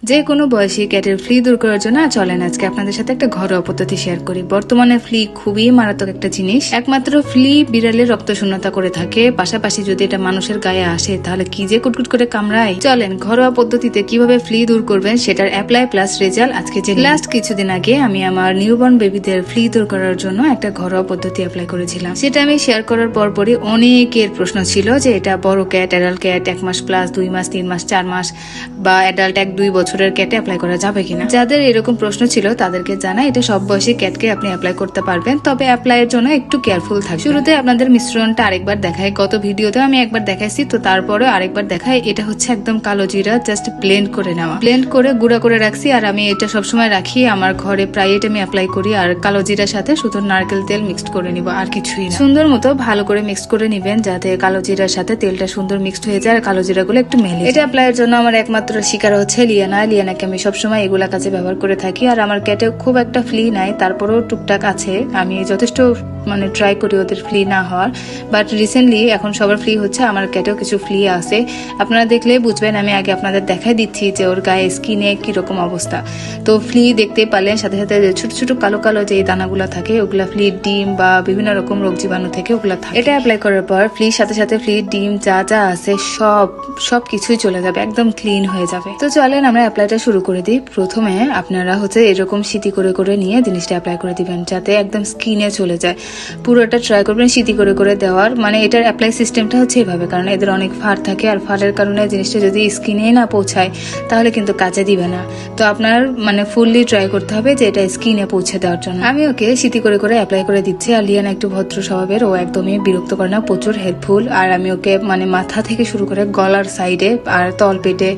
যে কোনো বয়সী ক্যাটের ফ্লি দূর করার জন্য চলেন আজকে আপনাদের সাথে একটা ঘরোয়া পদ্ধতি শেয়ার করি। বর্তমানে ফ্লি খুবই মারাত্মক একটা জিনিস। একমাত্র ফ্লি বিড়ালের রক্ত শূন্যতা করে থাকে, পাশাপাশি যদি এটা মানুষের গায়ে আসে তাহলে কি যে কুটকুট করে কামড়ায়। চলেন ঘরোয়া পদ্ধতিতে কিভাবে ফ্লি দূর করবেন সেটার অ্যাপ্লাই প্লাস রেজাল্ট আজকে জেনে। লাস্ট কিছুদিন আগে আমি আমার নিউবর্ন বেবিদের ফ্লি দূর করার জন্য একটা ঘরোয়া পদ্ধতি অ্যাপ্লাই করেছিলাম। সেটা আমি শেয়ার করার পরপরই অনেকের প্রশ্ন ছিল যে এটা বড় ক্যাট, অ্যাডাল্ট ক্যাট 1 মাস প্লাস, 2 মাস, 3 মাস, 4 মাস বা অ্যাডাল্ট 1-2 বছরের ক্যাটে অ্যাপ্লাই করা যাবে কিনা। যাদের এরকম প্রশ্ন ছিল তাদেরকে জানাই এটা সব বয়সী ক্যাটকে আপনি অ্যাপ্লাই করতে পারবেন, তবে অ্যাপ্লাইয়ের জন্য একটু কেয়ারফুল থাকবেন। শুরুতে আপনাদের মিশ্রণটা আরেকবার দেখাই, গত ভিডিওতে আমি একবার দেখাইছি, তো তারপরে আরেকবার দেখাই। এটা হচ্ছে একদম কালো জিরা জাস্ট ব্লেন্ড করে নেওয়া, ব্লেন্ড করে গুঁড়া করে রাখছি। আর আমি এটা সবসময় রাখি আমার ঘরে, প্রায় এটা আমি অ্যাপ্লাই করি। আর কালো জিরার সাথে শুধু নারকেল তেল মিক্সড করে নিব, আর কিছুই না। সুন্দর মতো ভালো করে মিক্সড করে নিবেন যাতে কালো জিরার সাথে তেলটা সুন্দর মিক্সড হয়ে যায় আর কালো জিরাগুলো একটু মেলে। এটা অ্যাপ্লাইয়ের জন্য আমার একমাত্র শিকার হচ্ছে লিয়ানাকে আমি সবসময় এগুলা কাজে ব্যবহার করে থাকি। আর আমার ক্যাটে খুব একটা ফ্লি নাই, তারপরেও টুকটাক আছে। আমি যথেষ্ট ট্রাই করি ওদের ফ্লি না হওয়ার, বাট রিসেন্টলি এখন সবার ফ্লি হচ্ছে, আমার ক্যাটেও কিছু ফ্লি আছে। আপনারা দেখলে বুঝবেন, আমি আগে আপনাদের দেখাই দিচ্ছি যে ওর গায়ে স্কিনে কিরকম অবস্থা। তো ফ্লি দেখতে পারলেন, সাথে সাথে ছোট ছোট কালো কালো যে দানাগুলা থাকে ওগুলা ফ্লির ডিম বা বিভিন্ন রকম রোগ জীবাণু থেকে ওগুলা থাকে। এটা অ্যাপ্লাই করার পর ফ্লির সাথে সাথে ফ্লির ডিম যা যা আছে সব কিছুই চলে যাবে, একদম ক্লিন হয়ে যাবে। তো চলেন আমরা অ্যাপ্লাইটা শুরু করে দিই। প্রথমে আপনারা এরকম সিটি করে করে নিয়ে জিনিসটা অ্যাপ্লাই করে দিবেন যাতে একদম স্কিনে চলে যায়। পুরোটা ট্রাই করবেন সিটি করে করে দেওয়ার, এটার অ্যাপ্লাই সিস্টেমটা হচ্ছে এভাবে, কারণ এদের অনেক ফার থাকে আর ফারের কারণে জিনিসটা যদি স্কিনে না পৌঁছায় তাহলে কিন্তু কাজে দিবে না। তো আপনার ফুললি ট্রাই করতে হবে যে এটা স্কিনে পৌঁছে দেওয়ার জন্য। আমি ওকে সিটি করে করে অ্যাপ্লাই করে দিচ্ছি। আর লিয়ানা একটু ভদ্র স্বভাবের, ও একদমই বিরক্ত করে না, প্রচুর হেল্পফুল। আর আমি ওকে মাথা থেকে শুরু করে গলার সাইডে আর তল পেটে,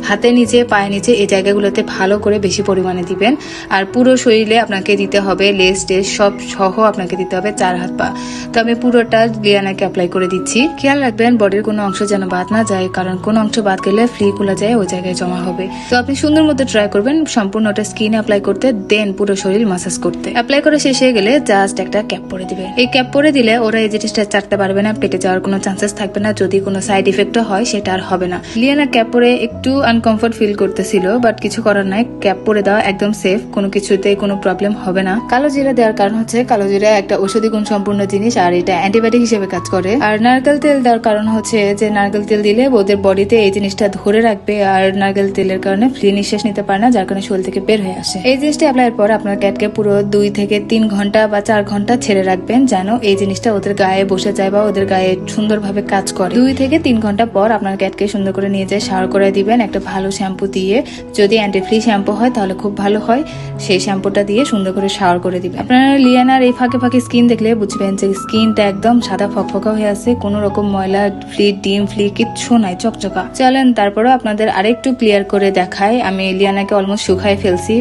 হাতে নিচে, পায়ে নিচে এই জায়গাগুলোতে ভালো করে বেশি পরিমাণে দিবেন। আর পুরো শরীরে আপনাকে দিতে হবে, লেস টেস সব সহ আপনাকে দিতে হবে 4 হাত পা। তো আমি পুরোটা লিয়ানাকে অ্যাপ্লাই করে দিচ্ছি। খেয়াল রাখবেন বডির কোনো অংশ যেন বাদ না যায়, কারণ কোনো অংশ বাদ গেলে ফ্লি গুলা যায় ওই জায়গায় জমা হবে। তো আপনি সুন্দর মতো ট্রাই করবেন সম্পূর্ণটা স্কিনে অ্যাপ্লাই করতে, দেন পুরো শরীর মাসাজ করতে। অ্যাপ্লাই করে শেষ হয়ে গেলে জাস্ট একটা ক্যাপ পরে দিবে। এই ক্যাপ পরে দিলে ওরা এই জিনিসটা চাটতে পারবে না, পেটে যাওয়ার কোনো চান্সেস থাকবে না। যদি কোনো সাইড ইফেক্টও হয় সেটা আর হবে না। লিয়ানা ক্যাপ পরে একটু আনকমফর্ট ফিল করতেছিল, বাট কিছু করার নাই, ক্যাপ পরে দেওয়া একদম সেফ, কোনো কিছুতে কোনো প্রবলেম হবে না। কালো জিরা দেওয়ার কারণ হচ্ছে কালো জিরা একটা ঔষধি গুণ সম্পূর্ণ জিনিস আর এটা অ্যান্টিবায়োটিক হিসেবে কাজ করে। আর নারকেল তেল দেওয়ার কারণ হচ্ছে যে নারকেল তেল দিলে ওদের বডিতে এই জিনিসটা ধরে রাখবে, আর নারকেল তেলের কারণে ফ্লি নিঃশ্বাস নিতে পারে না, যার কারণে শরীর থেকে বের হয়ে আসে। এই জিনিসটা অ্যাপ্লাইয়ের পর আপনার ক্যাটকে পুরো 2 থেকে 3 ঘন্টা বা 4 ঘন্টা ছেড়ে রাখবেন, যেন এই জিনিসটা ওদের গায়ে বসে যায় বা ওদের গায়ে সুন্দরভাবে কাজ করে। 2 থেকে 3 ঘন্টা পর আপনার ক্যাটকে সুন্দর করে নিয়ে যায় শাওয়ার করে দিবেন একটা ভালো শ্যাম্পু দিয়ে। যদি অ্যান্টি ফ্লি শ্যাম্পু হয় তাহলে খুব ভালো হয়, সেই শ্যাম্পুটা দিয়ে সুন্দর করে শাওয়ার করে দিবেন। আপনারা লিয়ানার এই ফাঁকে ফাঁকে স্কিন দেখলে বুঝবেন যে স্কিনটা একদম সাদা ফকফকা হয়ে আছে, কোনো রকম ময়লা, ফ্লি, ডিম, ফ্লি কিচ্ছু নাই, চকচকা। চলেন তারপরে আপনাদের আরেকটু ক্লিয়ার করে দেখাই। আমি লিয়ানাকে অলমোস্ট শুকাই ফেলছি,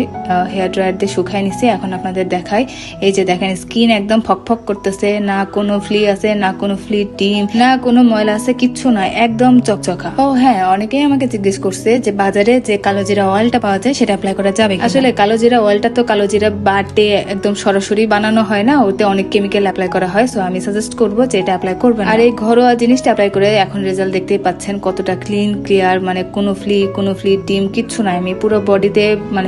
হেয়ার ড্রায়ার দিয়ে শুকাই নিছি। এখন আপনাদের দেখাই, এই যে দেখেন স্কিন একদম ফকফক করতেছে, না কোনো ফ্লি আছে, না কোনো ফ্লি, ডিম, না কোনো ময়লা আছে, কিচ্ছু নাই, একদম চকচকা। ও হ্যাঁ, অনেকেই আমাকে জিজ্ঞেস করছে যে বাজারে যে কালো জিরা অয়েলটা পাওয়া যায় সেটা অ্যাপ্লাই করা যাবে। আসলে কালো জিরা অয়েলটা তো কালো জিরা বাটে একদম সরাসরি বানানো হয় না, ওতে অনেক কেমিক্যাল অ্যাপ্লাই করা হয়। সো আমি সাজেস্ট করবো যে এটা অ্যাপ্লাই করবেন। আর এই ঘরোয়া জিনিসটা অ্যাপ্লাই করে এখন রেজাল্ট দেখতেই পাচ্ছেন কতটা ক্লিন ক্লিয়ার, কোনো ফ্লি ডিম কিচ্ছু নাই। আমি পুরো বডিতে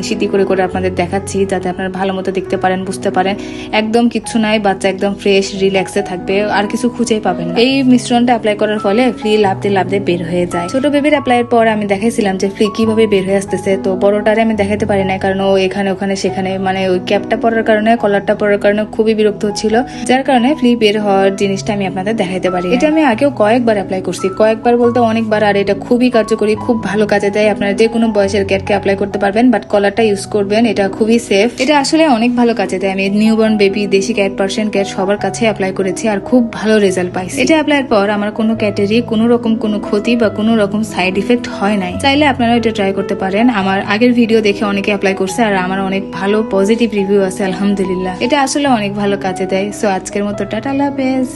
সিটি করে করে আপনাদের দেখাচ্ছি যাতে আপনারা ভালো মতো দেখতে পারেন, বুঝতে পারেন একদম কিচ্ছু নাই। বাচ্চা একদম ফ্রেশ রিল্যাক্সে থাকবে, আর কিছু খুঁজেই পাবেন না। এই মিশ্রণটা অ্যাপ্লাই করার ফলে ফ্লি লাভতে লাভতে বের হয়ে যায়। ছোট বেবির অ্যাপ্লাইয়ের পর আমি দেখাইছিলাম যে ফ্লি কিভাবে বের হয়ে আসতেছে, তো বড়টারে আমি দেখাতে পারি না, কারণ ও এখানে ওখানে সেখানে ওই ক্যাপটা পরার কারণে, কলারটা পরার কারণে খুবই বিরক্ত হচ্ছিল, যার কারণে ফ্লি বের হওয়ার জিনিসটা আমি আপনাদের দেখাইতে পারি। এটা আমি আগেও কয়েকবার অ্যাপ্লাই করছি, কয়েকবার বলতে অনেকবার। আর এটা খুবই কার্যকরী, খুব ভালো কাজে দেয়। আপনারা যে কোনো বয়সের ক্যাটকে অ্যাপ্লাই করতে পারবেন, বাট কলারটা ইউজ করবেন, এটা খুবই সেফ। এটা আসলে অনেক ভালো কাজে দেয়। আমি নিউবর্ন বেবি, দেশি ক্যাট, পার্সিয়ান ক্যাট সবার কাছে অ্যাপ্লাই করেছি আর খুব ভালো রেজাল্ট পাইছি। এটা অ্যাপ্লাইয়ের পর আমার কোনো ক্যাটেরই কোনো রকম কোনো ক্ষতি বা কোনো রকম সাইড ইফেক্ট হয় নাই। চাইলে আপনারা এটা ট্রাই করতে পারেন। আমার আগের ভিডিও দেখে অনেকে অ্যাপ্লাই করছে আর আমার অনেক ভালো পজিটিভ রিভিউ আছে, আলহামদুলিল্লাহ। এটা আসলে অনেক ভালো কাজে দেয়। সো আজকের মতো টাটা, আল্লাহ হাফেজ।